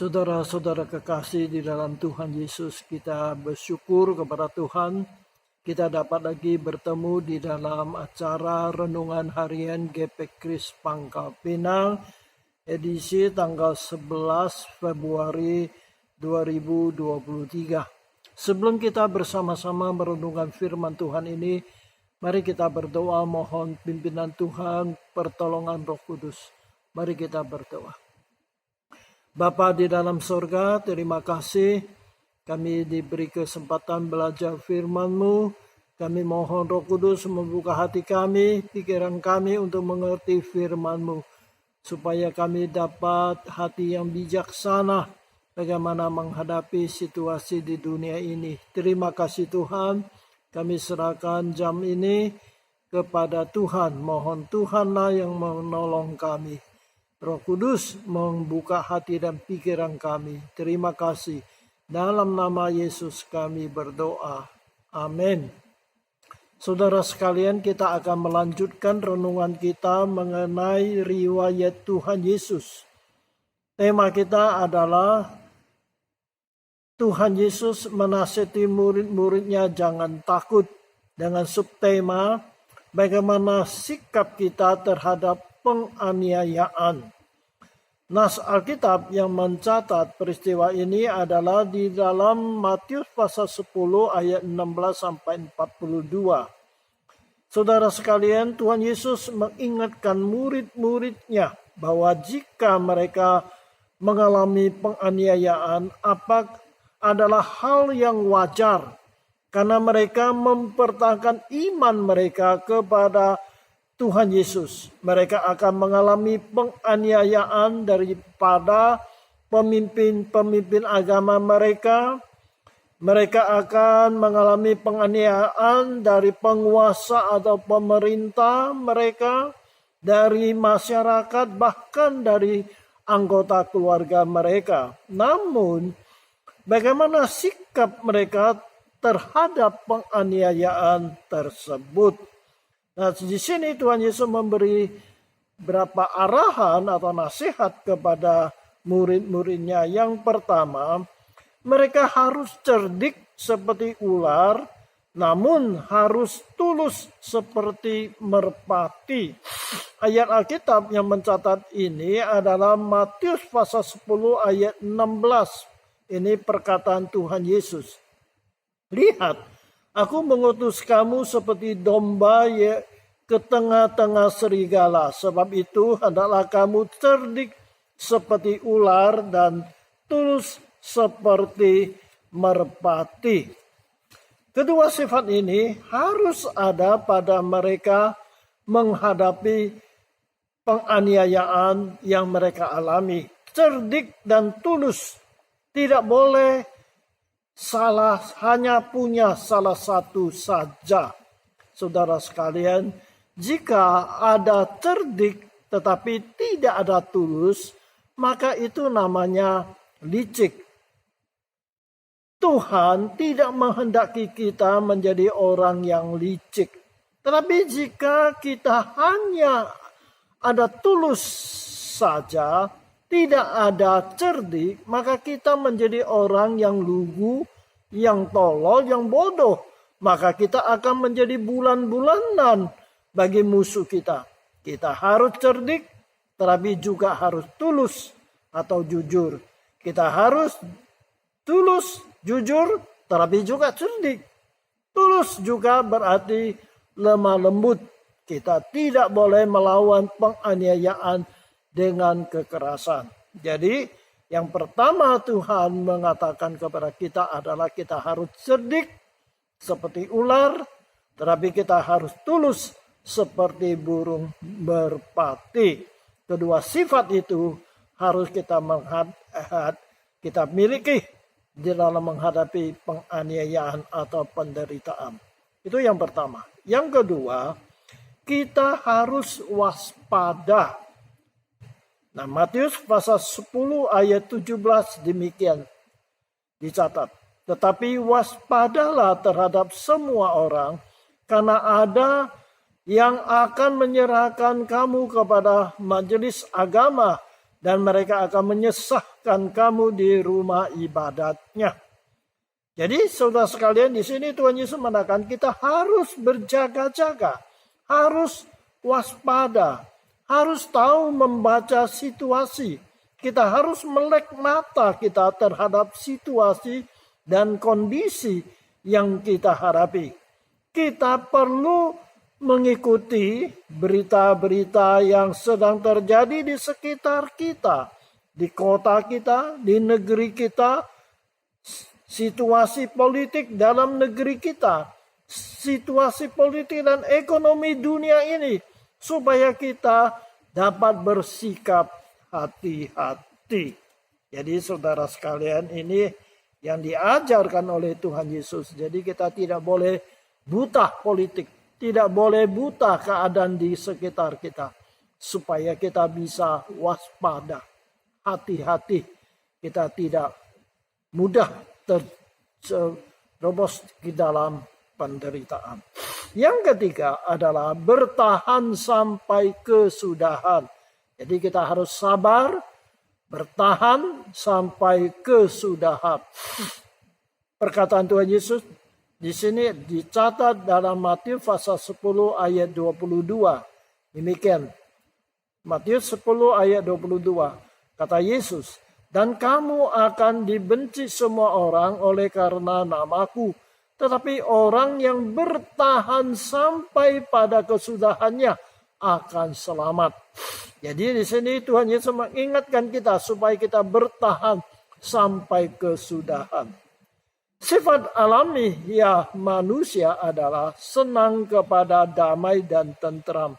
Saudara-saudara kekasih di dalam Tuhan Yesus, kita bersyukur kepada Tuhan. Kita dapat lagi bertemu di dalam acara Renungan Harian GP Kris Pangkal Pinang, edisi tanggal 11 Februari 2023. Sebelum kita bersama-sama merenungkan firman Tuhan ini, mari kita berdoa mohon pimpinan Tuhan, pertolongan Roh Kudus. Mari kita berdoa. Bapa di dalam sorga, terima kasih kami diberi kesempatan belajar firman-Mu. Kami mohon Roh Kudus membuka hati kami, pikiran kami untuk mengerti firman-Mu. Supaya kami dapat hati yang bijaksana bagaimana menghadapi situasi di dunia ini. Terima kasih Tuhan, kami serahkan jam ini kepada Tuhan. Mohon Tuhanlah yang menolong kami. Roh Kudus membuka hati dan pikiran kami. Terima kasih. Dalam nama Yesus kami berdoa. Amin. Saudara sekalian, kita akan melanjutkan renungan kita mengenai riwayat Tuhan Yesus. Tema kita adalah Tuhan Yesus menasihati murid-muridnya jangan takut. Dengan subtema bagaimana sikap kita terhadap penganiayaan. Nas Alkitab yang mencatat peristiwa ini adalah di dalam Matius pasal 10 ayat 16 sampai 42. Saudara sekalian, Tuhan Yesus mengingatkan murid-muridnya bahwa jika mereka mengalami penganiayaan adalah hal yang wajar karena mereka mempertahankan iman mereka kepada Tuhan Yesus. Mereka akan mengalami penganiayaan daripada pemimpin-pemimpin agama mereka. Mereka akan mengalami penganiayaan dari penguasa atau pemerintah mereka, dari masyarakat, bahkan dari anggota keluarga mereka. Namun, bagaimana sikap mereka terhadap penganiayaan tersebut? Nah, di sini Tuhan Yesus memberi beberapa arahan atau nasihat kepada murid-muridnya. Yang pertama, mereka harus cerdik seperti ular, namun harus tulus seperti merpati. Ayat Alkitab yang mencatat ini adalah Matius pasal 10 ayat 16. Ini perkataan Tuhan Yesus. Lihat, aku mengutus kamu seperti domba ke tengah-tengah serigala. Sebab itu hendaklah kamu cerdik seperti ular dan tulus seperti merpati. Kedua sifat ini harus ada pada mereka menghadapi penganiayaan yang mereka alami. Cerdik dan tulus, tidak boleh hanya punya salah satu saja. Saudara sekalian, jika ada cerdik tetapi tidak ada tulus, maka itu namanya licik. Tuhan tidak menghendaki kita menjadi orang yang licik. Tetapi jika kita hanya ada tulus saja, tidak ada cerdik, maka kita menjadi orang yang lugu, yang tolol, yang bodoh. Maka kita akan menjadi bulan-bulanan bagi musuh kita. Kita harus cerdik, tetapi juga harus tulus atau jujur. Kita harus tulus, jujur, tetapi juga cerdik. Tulus juga berarti lemah lembut. Kita tidak boleh melawan penganiayaan dengan kekerasan. Jadi yang pertama Tuhan mengatakan kepada kita adalah kita harus cerdik seperti ular, tetapi kita harus tulus seperti burung merpati. Kedua sifat itu harus kita miliki di dalam menghadapi penganiayaan atau penderitaan. Itu yang pertama. Yang kedua, kita harus waspada. Nah, Matius pasal 10 ayat 17 demikian dicatat. Tetapi waspadalah terhadap semua orang, karena ada yang akan menyerahkan kamu kepada majelis agama dan mereka akan menyesahkan kamu di rumah ibadatnya. Jadi saudara sekalian, di sini Tuhan Yesus mengatakan kita harus berjaga-jaga, harus waspada, harus tahu membaca situasi. Kita harus melek mata kita terhadap situasi dan kondisi yang kita hadapi. Kita perlu mengikuti berita-berita yang sedang terjadi di sekitar kita, di kota kita, di negeri kita, situasi politik dalam negeri kita, situasi politik dan ekonomi dunia ini, supaya kita dapat bersikap hati-hati. Jadi saudara sekalian, ini yang diajarkan oleh Tuhan Yesus. Jadi kita tidak boleh buta politik, tidak boleh buta keadaan di sekitar kita, supaya kita bisa waspada, hati-hati, kita tidak mudah terjerobos di dalam penderitaan. Yang ketiga adalah bertahan sampai kesudahan. Jadi kita harus sabar, bertahan sampai kesudahan. Perkataan Tuhan Yesus di sini dicatat dalam Matius pasal 10 ayat 22. Demikian. Matius 10 ayat 22. Kata Yesus, dan kamu akan dibenci semua orang oleh karena namaku. Tetapi orang yang bertahan sampai pada kesudahannya akan selamat. Jadi di sini Tuhan Yesus mengingatkan kita supaya kita bertahan sampai kesudahan. Sifat alamiah manusia adalah senang kepada damai dan tentram.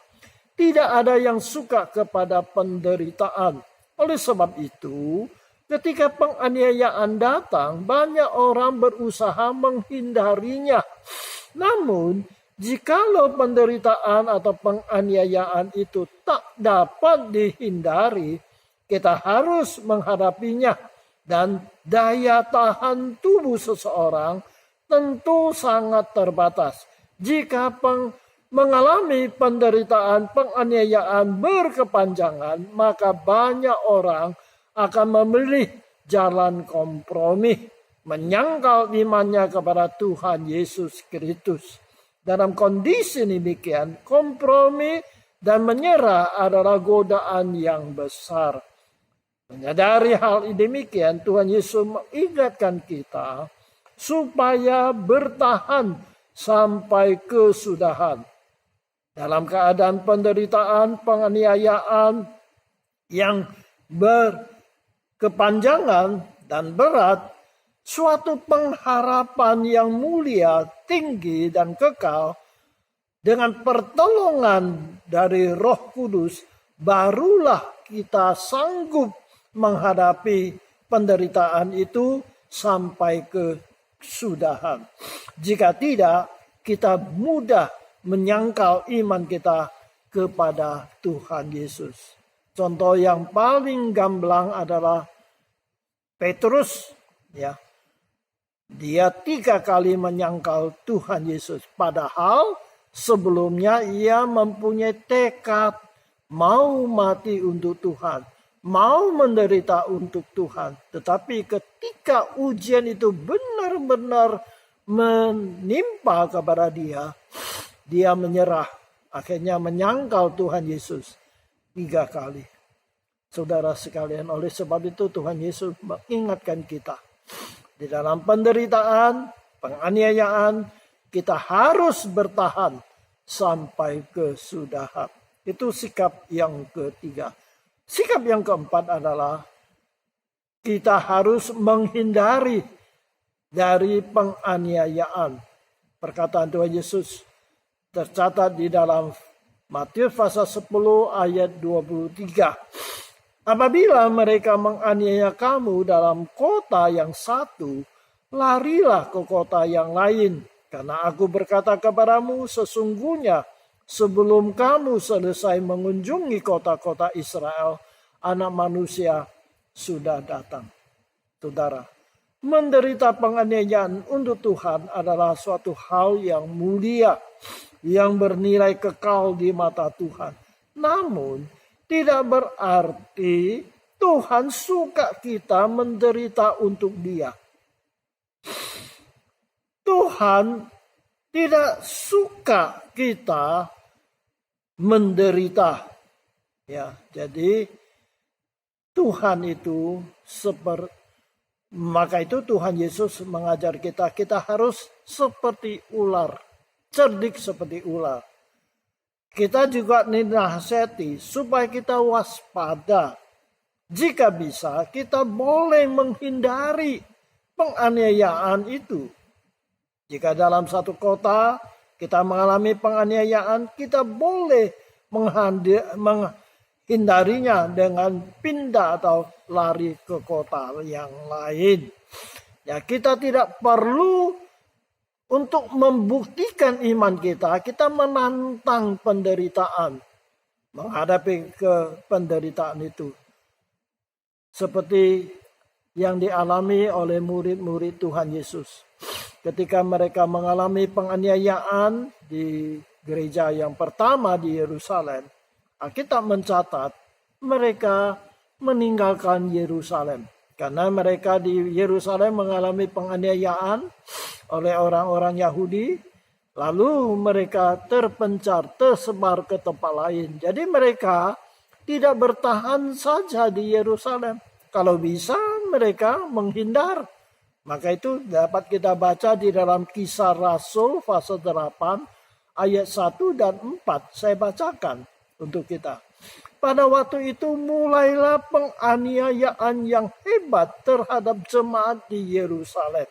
Tidak ada yang suka kepada penderitaan. Oleh sebab itu, ketika penganiayaan datang, banyak orang berusaha menghindarinya. Namun, jikalau penderitaan atau penganiayaan itu tak dapat dihindari, kita harus menghadapinya. Dan daya tahan tubuh seseorang tentu sangat terbatas. Jika mengalami penderitaan, penganiayaan berkepanjangan, maka banyak orang akan memilih jalan kompromi, menyangkal imannya kepada Tuhan Yesus Kristus. Dalam kondisi demikian, kompromi dan menyerah adalah godaan yang besar. Menyadari hal demikian, Tuhan Yesus mengingatkan kita supaya bertahan sampai kesudahan. Dalam keadaan penderitaan, penganiayaan yang berkepanjangan dan berat, suatu pengharapan yang mulia, tinggi dan kekal dengan pertolongan dari Roh Kudus, barulah kita sanggup menghadapi penderitaan itu sampai kesudahan. Jika tidak, kita mudah menyangkal iman kita kepada Tuhan Yesus. Contoh yang paling gamblang adalah Petrus, ya. Dia 3 kali menyangkal Tuhan Yesus. Padahal sebelumnya ia mempunyai tekad mau mati untuk Tuhan, mau menderita untuk Tuhan. Tetapi ketika ujian itu benar-benar menimpa kepada dia, dia menyerah. Akhirnya menyangkal Tuhan Yesus 3 kali. Saudara sekalian, oleh sebab itu Tuhan Yesus mengingatkan kita. Di dalam penderitaan, penganiayaan, kita harus bertahan sampai kesudahan. Itu sikap yang ketiga. Sikap yang keempat adalah kita harus menghindari dari penganiayaan. Perkataan Tuhan Yesus tercatat di dalam Matius pasal 10 ayat 23. Apabila mereka menganiaya kamu dalam kota yang satu, larilah ke kota yang lain. Karena aku berkata kepadamu, sesungguhnya sebelum kamu selesai mengunjungi kota-kota Israel, Anak Manusia sudah datang. Saudara, menderita penganiayaan untuk Tuhan adalah suatu hal yang mulia, yang bernilai kekal di mata Tuhan. Namun, tidak berarti Tuhan suka kita menderita untuk Dia. Tuhan tidak suka kita menderita. Ya, jadi Tuhan itu maka itu Tuhan Yesus mengajar kita harus seperti ular, cerdik seperti ular. Kita juga dinasihati supaya kita waspada. Jika bisa, kita boleh menghindari penganiayaan itu. Jika dalam satu kota kita mengalami penganiayaan, kita boleh menghindarinya dengan pindah atau lari ke kota yang lain. Ya, kita tidak perlu untuk membuktikan iman kita menantang penderitaan, menghadapi ke penderitaan itu. Seperti yang dialami oleh murid-murid Tuhan Yesus. Ketika mereka mengalami penganiayaan di gereja yang pertama di Yerusalem, Alkitab mencatat mereka meninggalkan Yerusalem. Karena mereka di Yerusalem mengalami penganiayaan oleh orang-orang Yahudi. Lalu mereka tersebar ke tempat lain. Jadi mereka tidak bertahan saja di Yerusalem. Kalau bisa mereka menghindar. Maka itu dapat kita baca di dalam Kisah Rasul pasal 8 ayat 1 dan 4. Saya bacakan untuk kita. Pada waktu itu mulailah penganiayaan yang hebat terhadap jemaat di Yerusalem.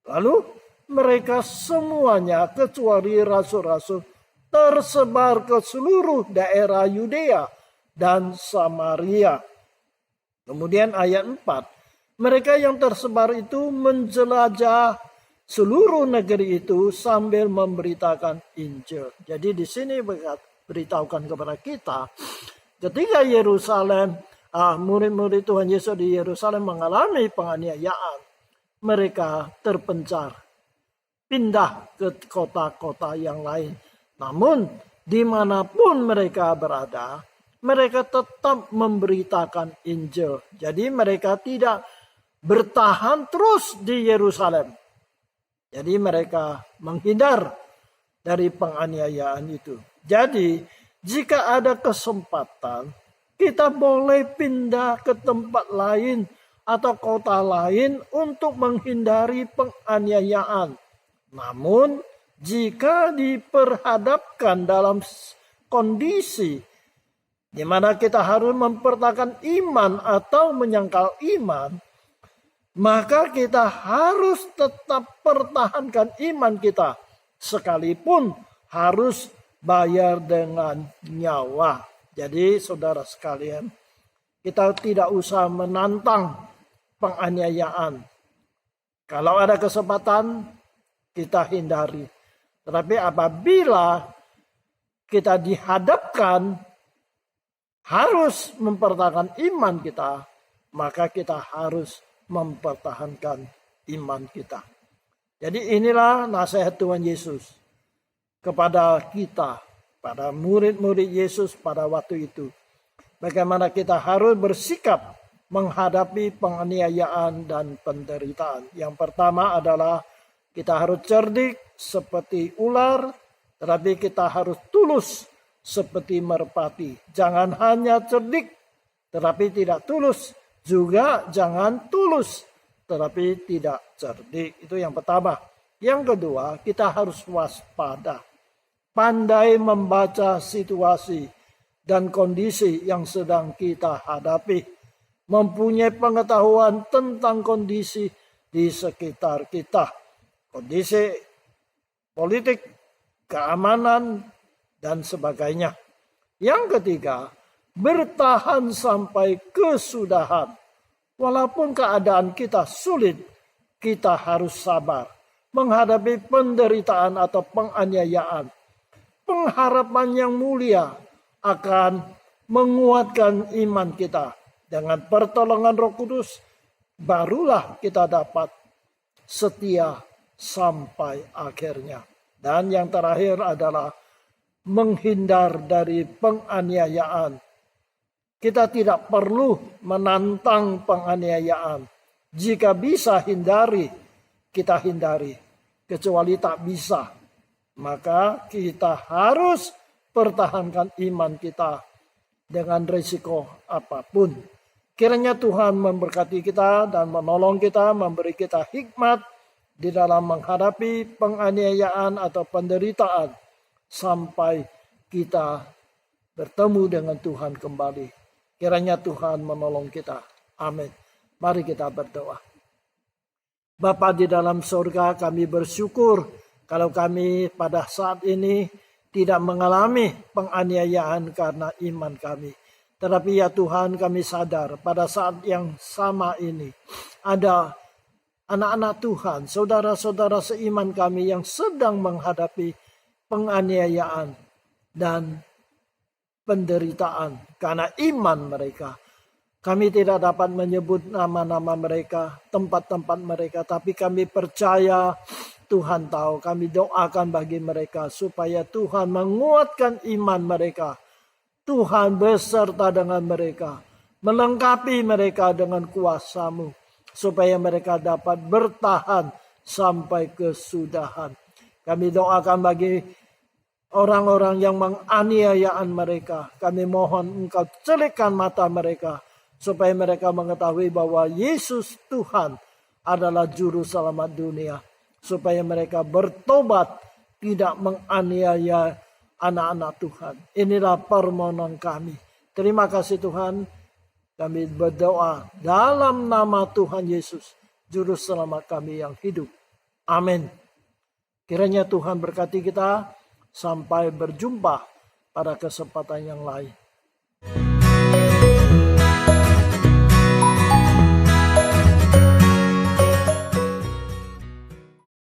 Lalu mereka semuanya kecuali rasul-rasul tersebar ke seluruh daerah Yudea dan Samaria. Kemudian ayat 4. Mereka yang tersebar itu menjelajah seluruh negeri itu sambil memberitakan Injil. Jadi di sini beritahukan kepada kita, ketika Yerusalem, murid-murid Tuhan Yesus di Yerusalem mengalami penganiayaan, mereka terpencar, pindah ke kota-kota yang lain. Namun dimanapun mereka berada, mereka tetap memberitakan Injil. Jadi mereka tidak bertahan terus di Yerusalem. Jadi mereka menghindar dari penganiayaan itu. Jadi jika ada kesempatan, kita boleh pindah ke tempat lain atau kota lain untuk menghindari penganiayaan. Namun jika diperhadapkan dalam kondisi di mana kita harus mempertahankan iman atau menyangkal iman, maka kita harus tetap pertahankan iman kita, sekalipun harus bayar dengan nyawa. Jadi saudara sekalian, kita tidak usah menantang penganiayaan. Kalau ada kesempatan, kita hindari. Tetapi apabila kita dihadapkan harus mempertahankan iman kita, maka kita harus mempertahankan iman kita. Jadi inilah nasihat Tuhan Yesus kepada kita, pada murid-murid Yesus pada waktu itu. Bagaimana kita harus bersikap menghadapi penganiayaan dan penderitaan. Yang pertama adalah kita harus cerdik seperti ular, tetapi kita harus tulus seperti merpati. Jangan hanya cerdik tetapi tidak tulus. Juga jangan tulus tetapi tidak cerdik. Itu yang pertama. Yang kedua, kita harus waspada. Pandai membaca situasi dan kondisi yang sedang kita hadapi. Mempunyai pengetahuan tentang kondisi di sekitar kita. Kondisi politik, keamanan, dan sebagainya. Yang ketiga, bertahan sampai kesudahan. Walaupun keadaan kita sulit, kita harus sabar menghadapi penderitaan atau penganiayaan. Pengharapan yang mulia akan menguatkan iman kita. Dengan pertolongan Roh Kudus, barulah kita dapat setia sampai akhirnya. Dan yang terakhir adalah menghindar dari penganiayaan. Kita tidak perlu menantang penganiayaan. Jika bisa hindari, kita hindari. Kecuali tak bisa, maka kita harus pertahankan iman kita dengan risiko apapun. Kiranya Tuhan memberkati kita dan menolong kita, memberi kita hikmat di dalam menghadapi penganiayaan atau penderitaan sampai kita bertemu dengan Tuhan kembali. Kiranya Tuhan menolong kita. Amin. Mari kita berdoa. Bapa di dalam surga, kami bersyukur kalau kami pada saat ini tidak mengalami penganiayaan karena iman kami. Tetapi ya Tuhan, kami sadar pada saat yang sama ini ada anak-anak Tuhan, saudara-saudara seiman kami yang sedang menghadapi penganiayaan dan penderitaan karena iman mereka. Kami tidak dapat menyebut nama-nama mereka, tempat-tempat mereka, tapi kami percaya Tuhan tahu. Kami doakan bagi mereka supaya Tuhan menguatkan iman mereka. Tuhan beserta dengan mereka, melengkapi mereka dengan kuasa-Mu, supaya mereka dapat bertahan sampai kesudahan. Kami doakan bagi orang-orang yang menganiayaan mereka. Kami mohon Engkau celikkan mata mereka, supaya mereka mengetahui bahwa Yesus Tuhan adalah juru selamat dunia. Supaya mereka bertobat, tidak menganiaya anak-anak Tuhan. Inilah permohonan kami. Terima kasih Tuhan. Kami berdoa dalam nama Tuhan Yesus, juru selamat kami yang hidup. Amin. Kiranya Tuhan berkati kita sampai berjumpa pada kesempatan yang lain.